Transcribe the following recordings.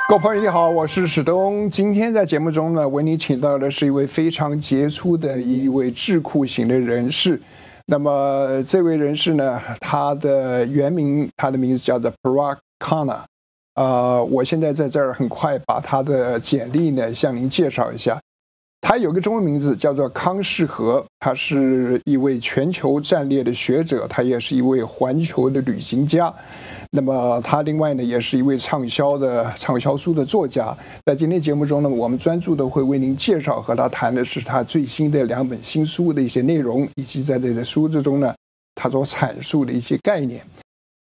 各位朋友你好，我是史东。今天在节目中呢，为你请到的是一位非常杰出的一位智库型的人士。那么这位人士呢，他的原名，他的名字叫做 Parag Khanna。我现在在这儿很快把他的简历呢向您介绍一下。他有个中文名字叫做康世和，他是一位全球战略的学者，他也是一位环球的旅行家。那么他另外呢也是一位畅销书的作家。在今天节目中呢，我们专注的会为您介绍和他谈的是他最新的2本新书的一些内容，以及在这个书之中呢他所阐述的一些概念。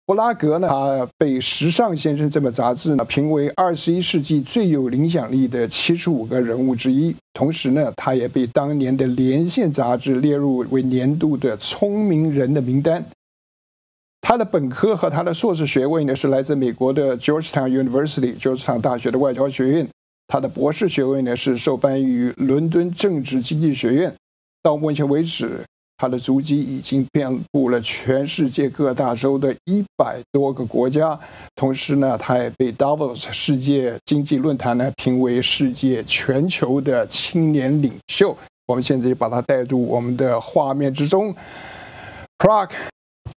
布拉格呢，他被《时尚先生》这本杂志呢评为21世纪最有影响力的75个人物之一。同时呢，他也被当年的《连线》杂志列入为年度的聪明人的名单。他的本科和他的硕士学位呢是来自美国的 Georgetown University 乔治城大学的外交学院。他的博士学位呢是受颁于伦敦政治经济学院。到目前为止，他的足迹已经遍布了全世界各大洲的100多个国家。同时呢，他也被 Davos 世界经济论坛呢评为世界全球的青年领袖。我们现在就把他带入我们的画面之中。Parag,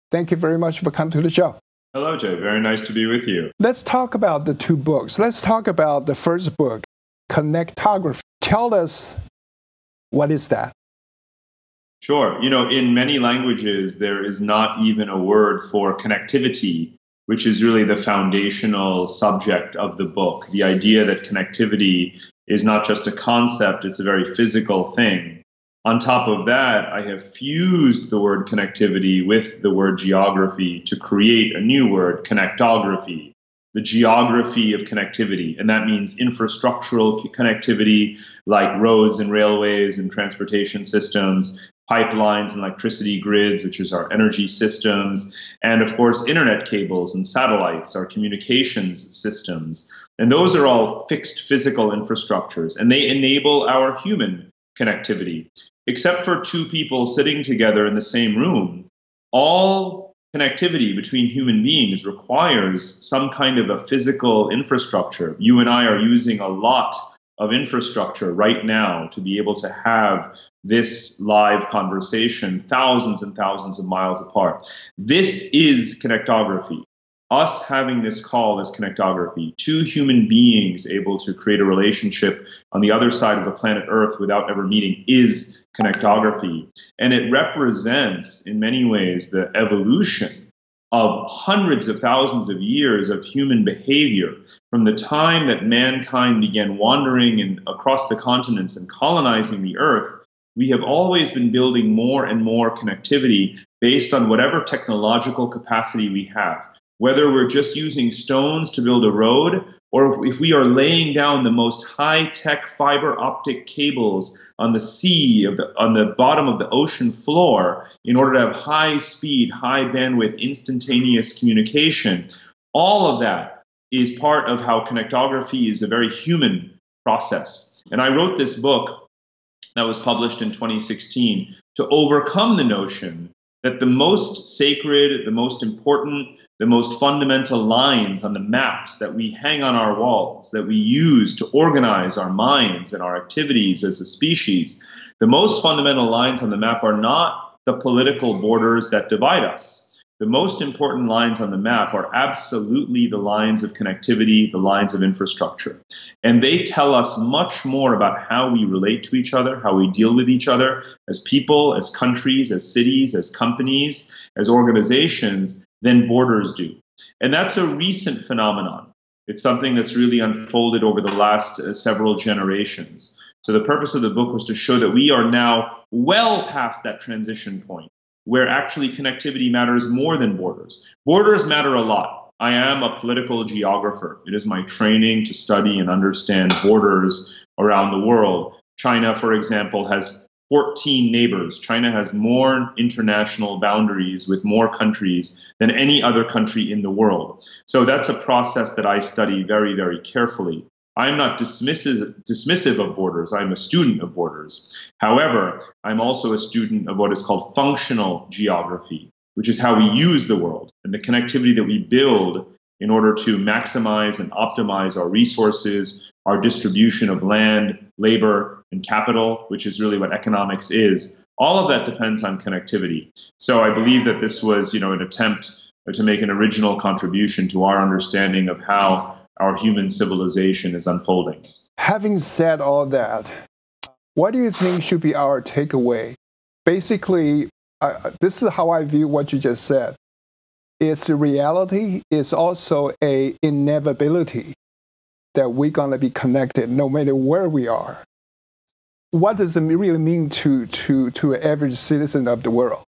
thank you very much for coming to the show. Hello, Jay. Very nice to be with you. Let's talk about the 2 books. Let's talk about the first book, Connectography. Tell us, what is that? Sure. You know, in many languages, there is not even a word for connectivity, which is really the foundational subject of the book. The idea that connectivity is not just a concept, it's a very physical thing. On top of that, I have fused the word connectivity with the word geography to create a new word, connectography, the geography of connectivity. And that means infrastructural connectivity like roads and railways and transportation systems, pipelines and electricity grids, which is our energy systems, and of course, internet cables and satellites, our communications systems. And those are all fixed physical infrastructures, and they enable our human connectivity. Except for 2 people sitting together in the same room, all connectivity between human beings requires some kind of a physical infrastructure. You and I are using a lot of infrastructure right now to be able to have this live conversation thousands and thousands of miles apart. This is connectography. Us having this call is connectography. 2 human beings able to create a relationship on the other side of the planet Earth without ever meeting is connectography. And it represents, in many ways, the evolution of hundreds of thousands of years of human behavior from the time that mankind began wandering across the continents and colonizing the Earth. We have always been building more and more connectivity based on whatever technological capacity we have. Whether we're just using stones to build a road, or if we are laying down the most high-tech fiber optic cables on the sea, on the bottom of the ocean floor, in order to have high-speed, high-bandwidth, instantaneous communication, all of that is part of how connectography is a very human process. And I wrote this book that was published in 2016 to overcome the notion that the most sacred, the most important, the most fundamental lines on the maps that we hang on our walls, that we use to organize our minds and our activities as a species, the most fundamental lines on the map are not the political borders that divide us. The most important lines on the map are absolutely the lines of connectivity, the lines of infrastructure. And they tell us much more about how we relate to each other, how we deal with each other as people, as countries, as cities, as companies, as organizations than borders do. And that's a recent phenomenon. It's something that's really unfolded over the last several generations. So the purpose of the book was to show that we are now well past that transition point, where actually connectivity matters more than borders. Borders matter a lot. I am a political geographer. It is my training to study and understand borders around the world. China, for example, has 14 neighbors. China has more international boundaries with more countries than any other country in the world. So that's a process that I study very, very carefully. I'm not dismissive of borders. I'm a student of borders. However, I'm also a student of what is called functional geography, which is how we use the world. And the connectivity that we build in order to maximize and optimize our resources, our distribution of land, labor, and capital, which is really what economics is. All of that depends on connectivity. So I believe that this was, an attempt to make an original contribution to our understanding of how our human civilization is unfolding. Having said all that, what do you think should be our takeaway? Basically, this is how I view what you just said. It's a reality. It's also an inevitability that we're going to be connected no matter where we are. What does it really mean to an average citizen of the world?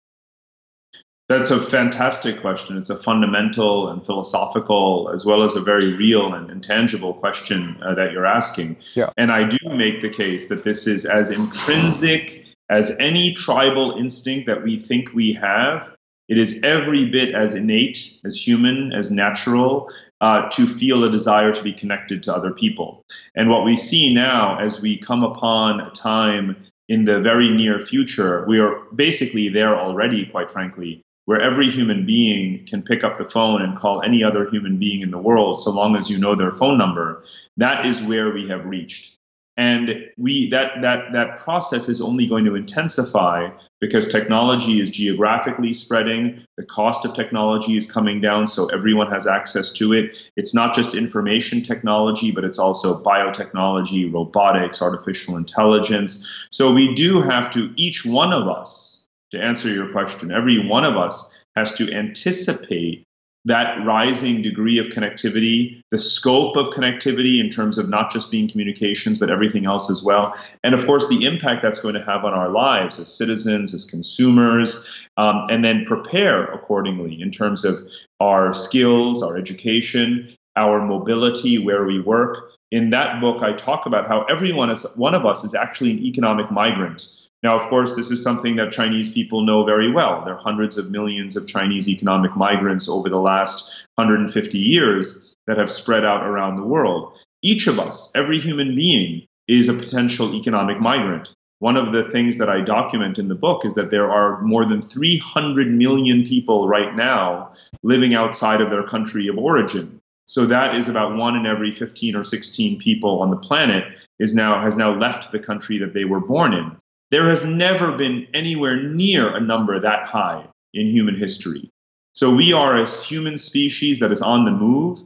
That's a fantastic question. It's a fundamental and philosophical, as well as a very real and intangible question that you're asking. Yeah. And I do make the case that this is as intrinsic as any tribal instinct that we think we have. It is every bit as innate, as human, as natural, to feel a desire to be connected to other people. And what we see now as we come upon a time in the very near future, we are basically there already, quite frankly, where every human being can pick up the phone and call any other human being in the world, so long as you know their phone number. That is where we have reached. And that process is only going to intensify because technology is geographically spreading. The cost of technology is coming down, so everyone has access to it. It's not just information technology, but it's also biotechnology, robotics, artificial intelligence. So we do have to, each one of us, to answer your question, every one of us has to anticipate that rising degree of connectivity, the scope of connectivity in terms of not just being communications, but everything else as well. And of course, the impact that's going to have on our lives as citizens, as consumers, and then prepare accordingly in terms of our skills, our education, our mobility, where we work. In that book, I talk about how one of us is actually an economic migrant. Now, of course, this is something that Chinese people know very well. There are hundreds of millions of Chinese economic migrants over the last 150 years that have spread out around the world. Each of us, every human being, is a potential economic migrant. One of the things that I document in the book is that there are more than 300 million people right now living outside of their country of origin. So that is about 1 in every 15 or 16 people on the planet has now left the country that they were born in. There has never been anywhere near a number that high in human history. So we are a human species that is on the move.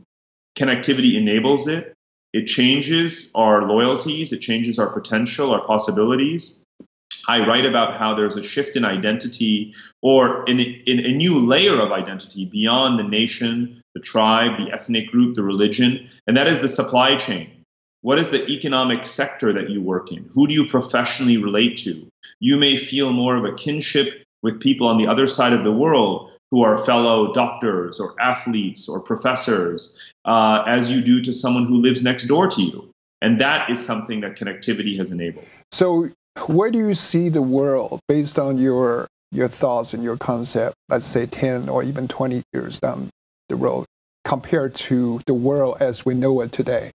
Connectivity enables it. It changes our loyalties. It changes our potential, our possibilities. I write about how there's a shift in identity or in a new layer of identity beyond the nation, the tribe, the ethnic group, the religion, and that is the supply chain. What is the economic sector that you work in? Who do you professionally relate to? You may feel more of a kinship with people on the other side of the world who are fellow doctors or athletes or professors as you do to someone who lives next door to you. And that is something that connectivity has enabled. So where do you see the world based on your thoughts and your concept, let's say 10 or even 20 years down the road, compared to the world as we know it today?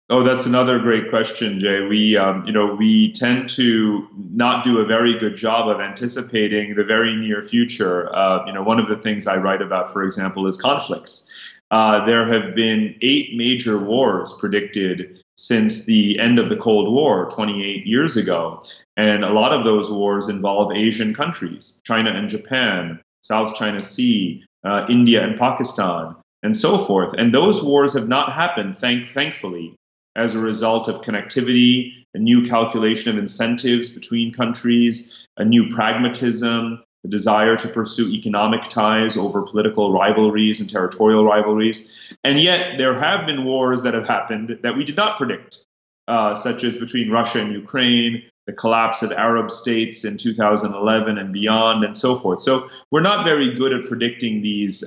Oh, that's another great question, Jay. We tend to not do a very good job of anticipating the very near future. One of the things I write about, for example, is conflicts. There have been 8 major wars predicted since the end of the Cold War 28 years ago. And a lot of those wars involve Asian countries, China and Japan, South China Sea, India and Pakistan, and so forth. And those wars have not happened, thankfully, as a result of connectivity, a new calculation of incentives between countries, a new pragmatism, the desire to pursue economic ties over political rivalries and territorial rivalries. And yet there have been wars that have happened that we did not predict, such as between Russia and Ukraine, the collapse of Arab states in 2011 and beyond, and so forth. So we're not very good at predicting these,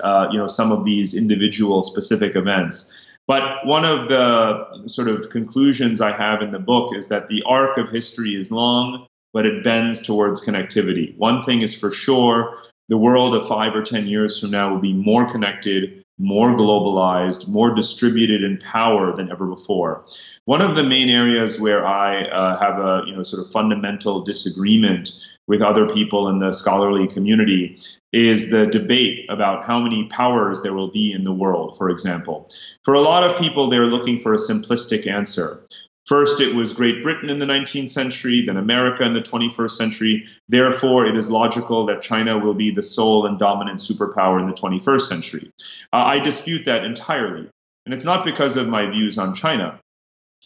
some of these individual specific events. But one of the sort of conclusions I have in the book is that the arc of history is long, but it bends towards connectivity. One thing is for sure, the world of 5 or 10 years from now will be more connected, more globalized, more distributed in power than ever before. One of the main areas where I have a sort of fundamental disagreement with other people in the scholarly community is the debate about how many powers there will be in the world, for example. For a lot of people, they're looking for a simplistic answer. First, it was Great Britain in the 19th century, then America in the 21st century. Therefore, it is logical that China will be the sole and dominant superpower in the 21st century. I dispute that entirely. And it's not because of my views on China.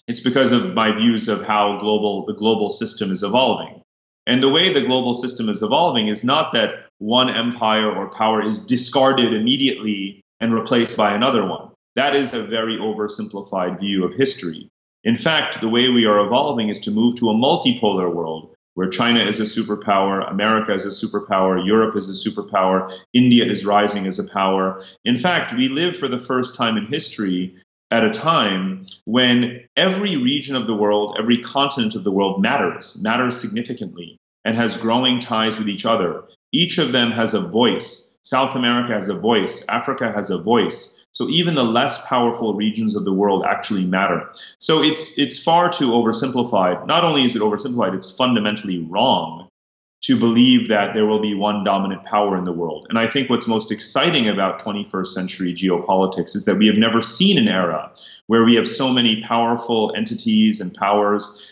It's because of my views of how the global system is evolving. And the way the global system is evolving is not that one empire or power is discarded immediately and replaced by another one. That is a very oversimplified view of history. In fact, the way we are evolving is to move to a multipolar world where China is a superpower, America is a superpower, Europe is a superpower, India is rising as a power. In fact, we live for the first time in history at a time when every region of the world, every continent of the world matters significantly, and has growing ties with each other. Each of them has a voice. South America has a voice. Africa has a voice. So even the less powerful regions of the world actually matter. So it's far too oversimplified. Not only is it oversimplified, it's fundamentally wrong to believe that there will be one dominant power in the world. And I think what's most exciting about 21st century geopolitics is that we have never seen an era where we have so many powerful entities and powers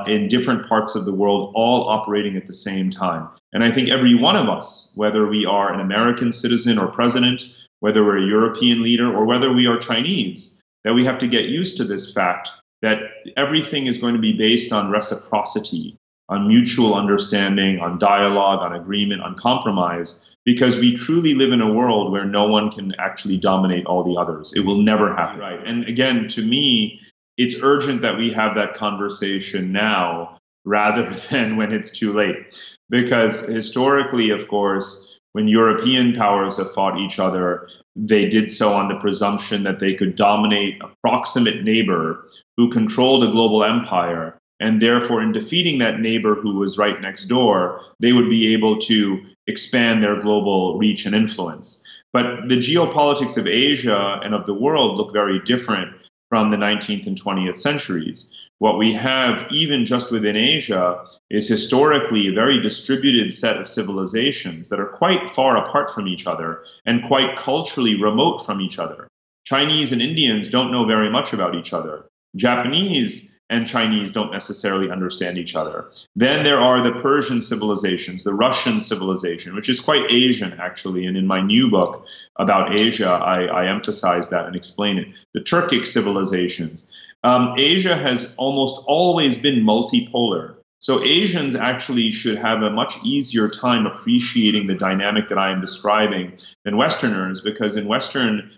in different parts of the world all operating at the same time. And I think every one of us, whether we are an American citizen or president, whether we're a European leader or whether we are Chinese, that we have to get used to this fact that everything is going to be based on reciprocity, on mutual understanding, on dialogue, on agreement, on compromise, because we truly live in a world where no one can actually dominate all the others. It will never happen. Right. And again, to me, it's urgent that we have that conversation now rather than when it's too late. Because historically, of course, when European powers have fought each other, they did so on the presumption that they could dominate a proximate neighbor who controlled a global empire. And therefore, in defeating that neighbor who was right next door, they would be able to expand their global reach and influence. But the geopolitics of Asia and of the world look very different from the 19th and 20th centuries. What we have, even just within Asia, is historically a very distributed set of civilizations that are quite far apart from each other and quite culturally remote from each other. Chinese and Indians don't know very much about each other. Japanese and Chinese don't necessarily understand each other. Then there are the Persian civilizations, the Russian civilization, which is quite Asian, actually. And in my new book about Asia, I emphasize that and explain it. The Turkic civilizations. Asia has almost always been multipolar. So Asians actually should have a much easier time appreciating the dynamic that I am describing than Westerners, because in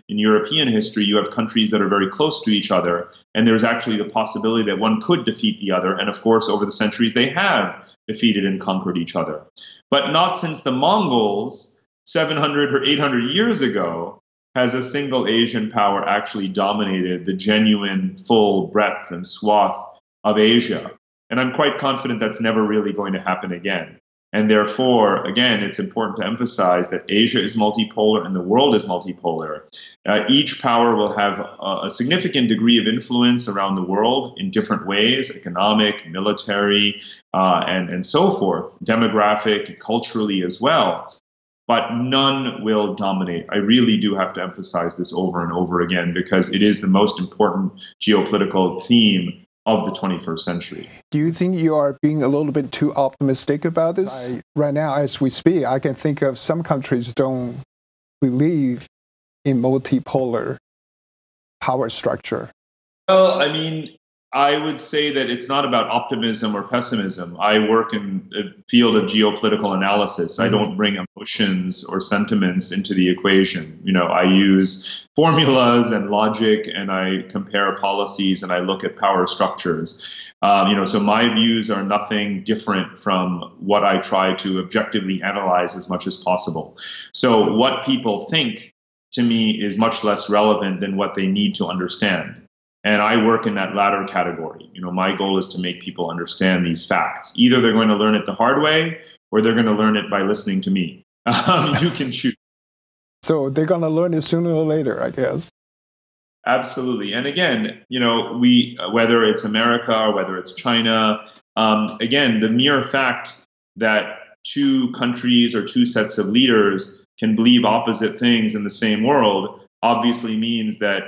European history, you have countries that are very close to each other, and there's actually the possibility that one could defeat the other. And of course, over the centuries, they have defeated and conquered each other. But not since the Mongols 700 or 800 years ago has a single Asian power actually dominated the genuine full breadth and swath of Asia. And I'm quite confident that's never really going to happen again. And therefore, again, it's important to emphasize that Asia is multipolar and the world is multipolar. Each power will have a significant degree of influence around the world in different ways, economic, military, and so forth, demographic, culturally as well. But none will dominate. I really do have to emphasize this over and over again because it is the most important geopolitical theme of the 21st century. Do you think you are being a little bit too optimistic about this? Right now, as we speak, I can think of some countries don't believe in multipolar power structure. Well, I mean, I would say that it's not about optimism or pessimism. I work in the field of geopolitical analysis. I don't bring emotions or sentiments into the equation. I use formulas and logic, and I compare policies, and I look at power structures. So my views are nothing different from what I try to objectively analyze as much as possible. So what people think, to me, is much less relevant than what they need to understand. And I work in that latter category. My goal is to make people understand these facts. Either they're going to learn it the hard way, or they're going to learn it by listening to me. You can choose. So they're going to learn it sooner or later, I guess. Absolutely. And again, whether it's America or whether it's China, again, the mere fact that two countries or two sets of leaders can believe opposite things in the same world obviously means that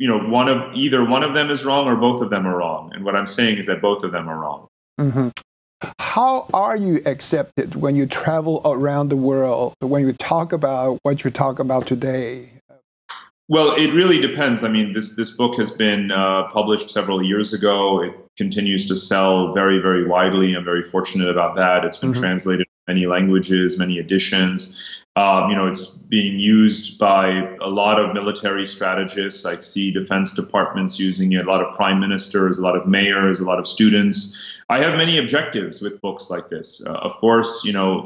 either one of them is wrong or both of them are wrong. And what I'm saying is that both of them are wrong. Mm-hmm. How are you accepted when you travel around the world, when you talk about what you talk about today? Well, it really depends. I mean, this book has been published several years ago. It continues to sell very, very widely. I'm very fortunate about that. It's been translated in many languages, many editions. It's being used by a lot of military strategists. I see defense departments using it, a lot of prime ministers, a lot of mayors, a lot of students. I have many objectives with books like this. Of course,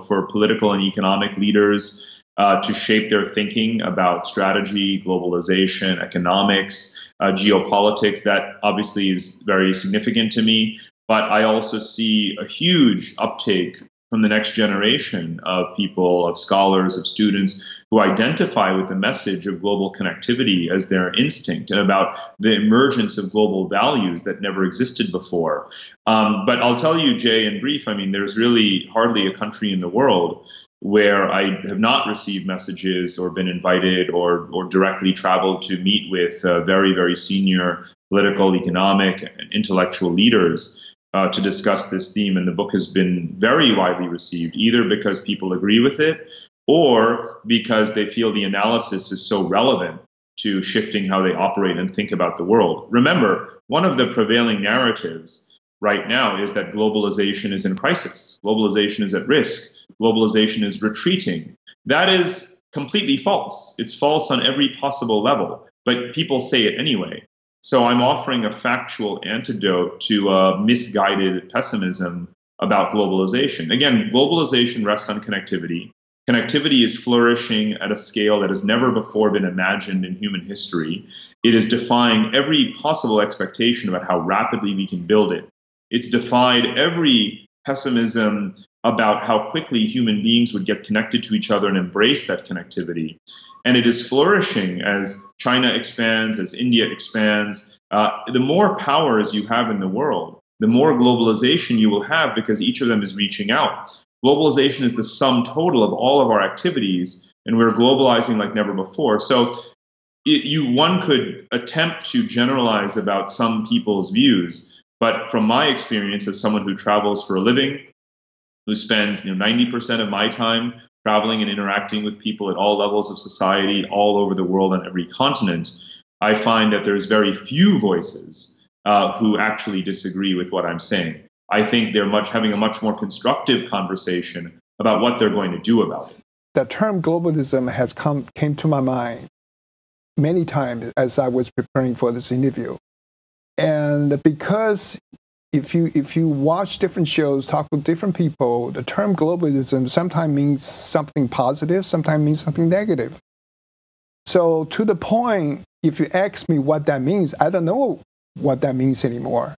for political and economic leaders, to shape their thinking about strategy, globalization, economics, geopolitics. That obviously is very significant to me. But I also see a huge uptake from the next generation of people, of scholars, of students who identify with the message of global connectivity as their instinct and about the emergence of global values that never existed before. But I'll tell you, Jay, in brief, I mean, there's really hardly a country in the world where I have not received messages or been invited or directly traveled to meet with very, very senior political, economic, and intellectual leaders to discuss this theme. And the book has been very widely received, either because people agree with it or because they feel the analysis is so relevant to shifting how they operate and think about the world. Remember, one of the prevailing narratives right now is that globalization is in crisis. Globalization is at risk. Globalization is retreating. That is completely false. It's false on every possible level, but people say it anyway. So I'm offering a factual antidote to misguided pessimism about globalization. Again, globalization rests on connectivity. Connectivity is flourishing at a scale that has never before been imagined in human history. It is defying every possible expectation about how rapidly we can build it. It's defied every pessimism about how quickly human beings would get connected to each other and embrace that connectivity. And it is flourishing as China expands, as India expands. The more powers you have in the world, the more globalization you will have because each of them is reaching out. Globalization is the sum total of all of our activities, and we're globalizing like never before. So one could attempt to generalize about some people's views, but from my experience as someone who travels for a living, who spends 90% of my time traveling and interacting with people at all levels of society, all over the world on every continent, I find that there's very few voices who actually disagree with what I'm saying. I think they're having a much more constructive conversation about what they're going to do about it. The term globalism came to my mind many times as I was preparing for this interview. And because if you watch different shows, talk with different people, the term globalism sometimes means something positive, sometimes means something negative. So to the point, if you ask me what that means, I don't know what that means anymore.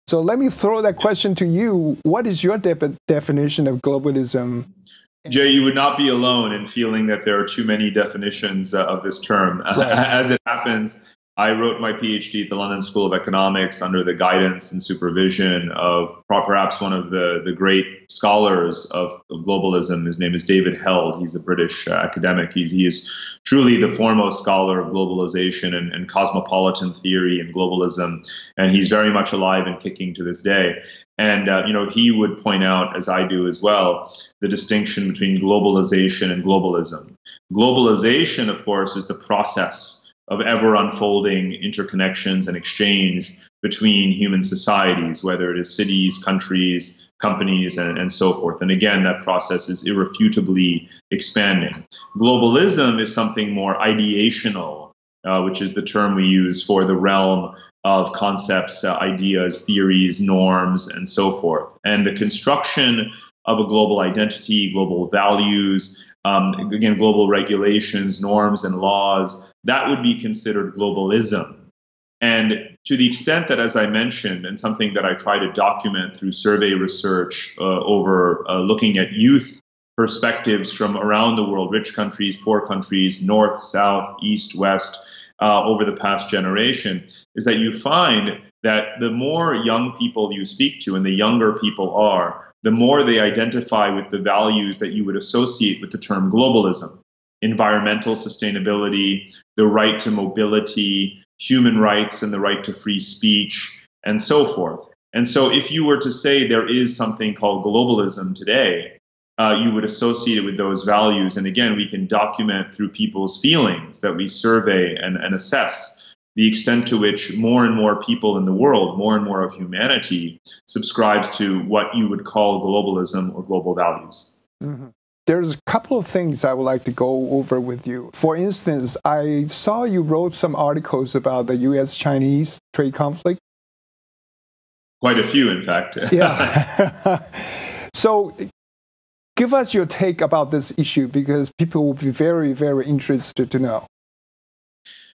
So let me throw that question to you. What is your definition of globalism? Jay, you would not be alone in feeling that there are too many definitions of this term. Right. As it happens, I wrote my PhD at the London School of Economics under the guidance and supervision of perhaps one of the great scholars of globalism. His name is David Held. He's a British academic. He is truly the foremost scholar of globalization and cosmopolitan theory and globalism. And he's very much alive and kicking to this day. And, he would point out, as I do as well, the distinction between globalization and globalism. Globalization, of course, is the process of ever unfolding interconnections and exchange between human societies, whether it is cities, countries, companies, and so forth. And again, that process is irrefutably expanding. Globalism is something more ideational, which is the term we use for the realm of concepts, ideas, theories, norms, and so forth. And the construction of a global identity, global values, again, global regulations, norms, and laws, that would be considered globalism. And to the extent that, as I mentioned, and something that I try to document through survey research over looking at youth perspectives from around the world, rich countries, poor countries, north, south, east, west, over the past generation, is that you find that the more young people you speak to, and the younger people are, the more they identify with the values that you would associate with the term globalism: environmental sustainability, the right to mobility, human rights and the right to free speech, and so forth. And so if you were to say there is something called globalism today, you would associate it with those values. And again, we can document through people's feelings that we survey and assess the extent to which more and more people in the world, more and more of humanity, subscribes to what you would call globalism or global values. Mm-hmm. There's a couple of things I would like to go over with you. For instance, I saw you wrote some articles about the U.S.-Chinese trade conflict. Quite a few, in fact. Yeah. So give us your take about this issue, because people will be very, very interested to know.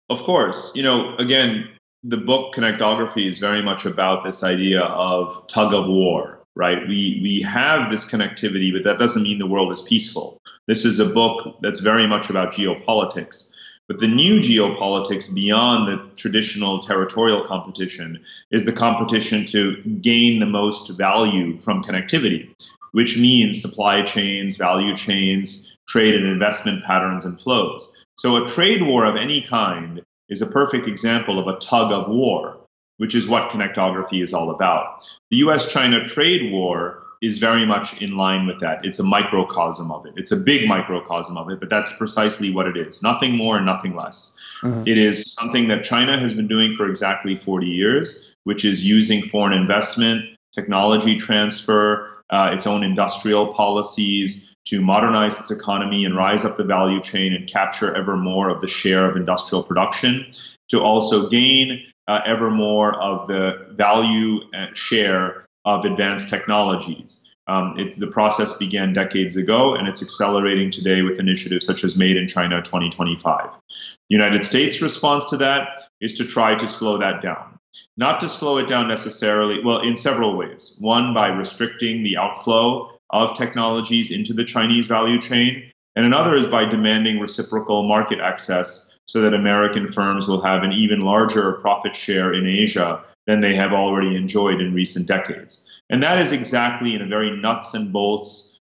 Of course. You know, again, the book Connectography is very much about this idea of tug of war, right? We have this connectivity, but that doesn't mean the world is peaceful. This is a book that's very much about geopolitics. But the new geopolitics beyond the traditional territorial competition is the competition to gain the most value from connectivity, which means supply chains, value chains, trade and investment patterns and flows. So a trade war of any kind is a perfect example of a tug of war, which is what Connectography is all about. The US-China trade war is very much in line with that. It's a microcosm of it. It's a big microcosm of it, but that's precisely what it is. Nothing more and nothing less. Mm-hmm. It is something that China has been doing for exactly 40 years, which is using foreign investment, technology transfer, its own industrial policies to modernize its economy and rise up the value chain and capture ever more of the share of industrial production, to also gain ever more of the value and share of advanced technologies. The process began decades ago, and it's accelerating today with initiatives such as Made in China 2025. The United States' response to that is to try to slow that down. Not to slow it down necessarily, well, in several ways. One, by restricting the outflow of technologies into the Chinese value chain, and another is by demanding reciprocal market access so that American firms will have an even larger profit share in Asia than they have already enjoyed in recent decades. And that is exactly, in a very nuts and bolts,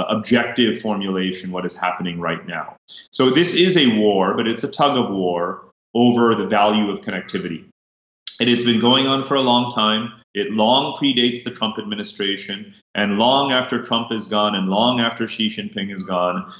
objective formulation, what is happening right now. So this is a war, but it's a tug of war over the value of connectivity. And it's been going on for a long time. It long predates the Trump administration, and long after Trump is gone and long after Xi Jinping is gone,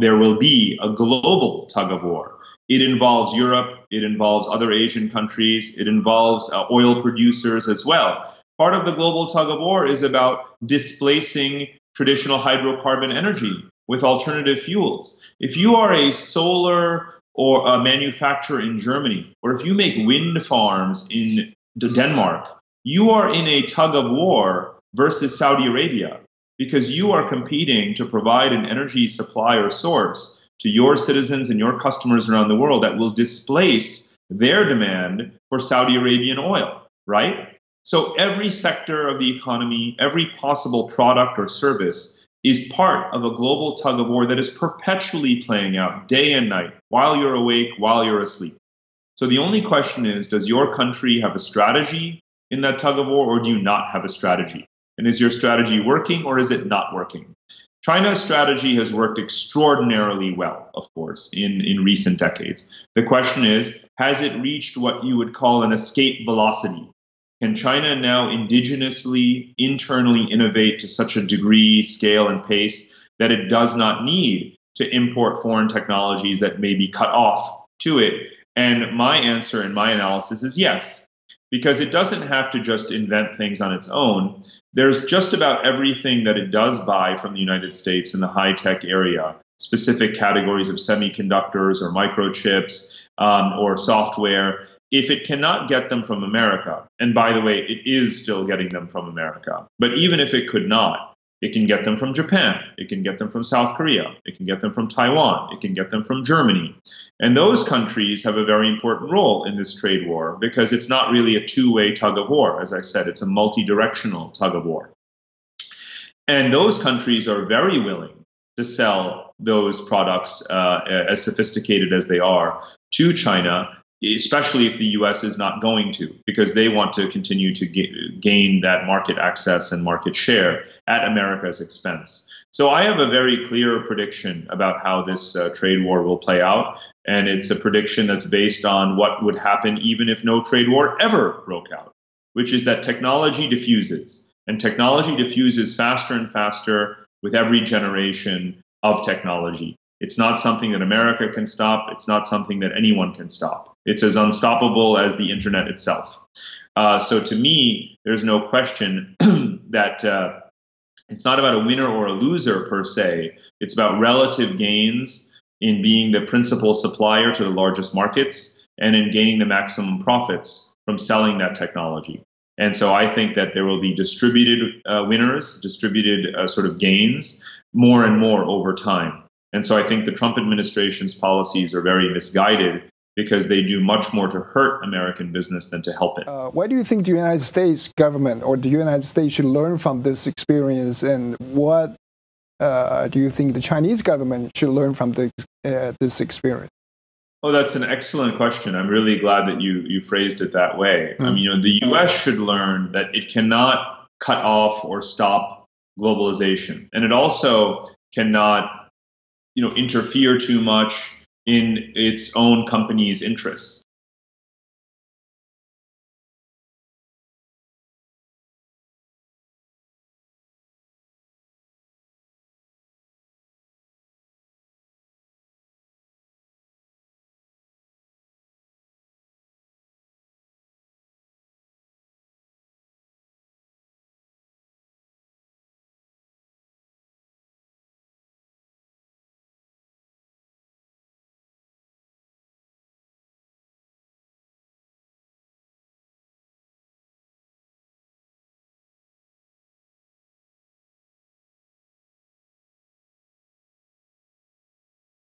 there will be a global tug of war. It involves Europe, it involves other Asian countries, it involves oil producers as well. Part of the global tug of war is about displacing traditional hydrocarbon energy with alternative fuels. If you are a solar or a manufacturer in Germany, or if you make wind farms in Denmark, you are in a tug of war versus Saudi Arabia, because you are competing to provide an energy supply or source to your citizens and your customers around the world that will displace their demand for Saudi Arabian oil, right? So every sector of the economy, every possible product or service is part of a global tug of war that is perpetually playing out day and night, while you're awake, while you're asleep. So the only question is, does your country have a strategy in that tug of war, or do you not have a strategy? And is your strategy working, or is it not working? China's strategy has worked extraordinarily well, of course, in recent decades. The question is, has it reached what you would call an escape velocity? Can China now indigenously, internally innovate to such a degree, scale, and pace that it does not need to import foreign technologies that may be cut off to it? And my answer in my analysis is yes, because it doesn't have to just invent things on its own. There's just about everything that it does buy from the United States in the high-tech area, specific categories of semiconductors or microchips or software. If it cannot get them from America, and by the way, it is still getting them from America, but even if it could not, it can get them from Japan, it can get them from South Korea, it can get them from Taiwan, it can get them from Germany. And those countries have a very important role in this trade war, because it's not really a two-way tug of war. As I said, it's a multi-directional tug of war. And those countries are very willing to sell those products as sophisticated as they are to China, especially if the U.S. is not going to, because they want to continue to gain that market access and market share at America's expense. So I have a very clear prediction about how this trade war will play out. And it's a prediction that's based on what would happen even if no trade war ever broke out, which is that technology diffuses. And technology diffuses faster and faster with every generation of technology. It's not something that America can stop. It's not something that anyone can stop. It's as unstoppable as the internet itself. So to me, there's no question that it's not about a winner or a loser per se. It's about relative gains in being the principal supplier to the largest markets and in gaining the maximum profits from selling that technology. And so I think that there will be distributed winners, distributed sort of gains more and more over time. And so I think the Trump administration's policies are very misguided because they do much more to hurt American business than to help it. Why do you think the United States government or the United States should learn from this experience, and what do you think the Chinese government should learn from this experience? Oh, that's an excellent question. I'm really glad that you phrased it that way. I mean, the U.S. should learn that it cannot cut off or stop globalization, and it also cannot, interfere too much in its own company's interests.